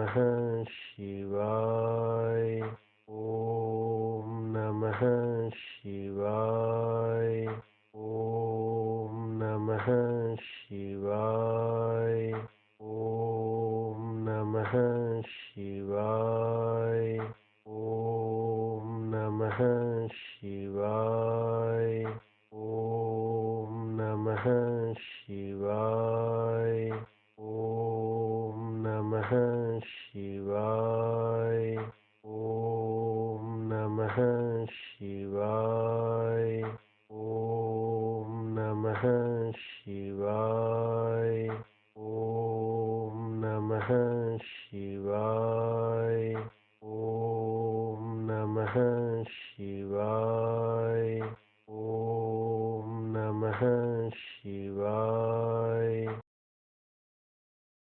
नमः शिवाय। ॐ नमः शिवाय। ॐ नमः शिवाय। ॐ नमः शिवाय। ॐ नमः शिवाय। ॐ नमः शिवाय। ॐ नमः शिवाय। ॐ नमः शिवाय। ॐ नमः शिवाय। ॐ नमः शिवाय।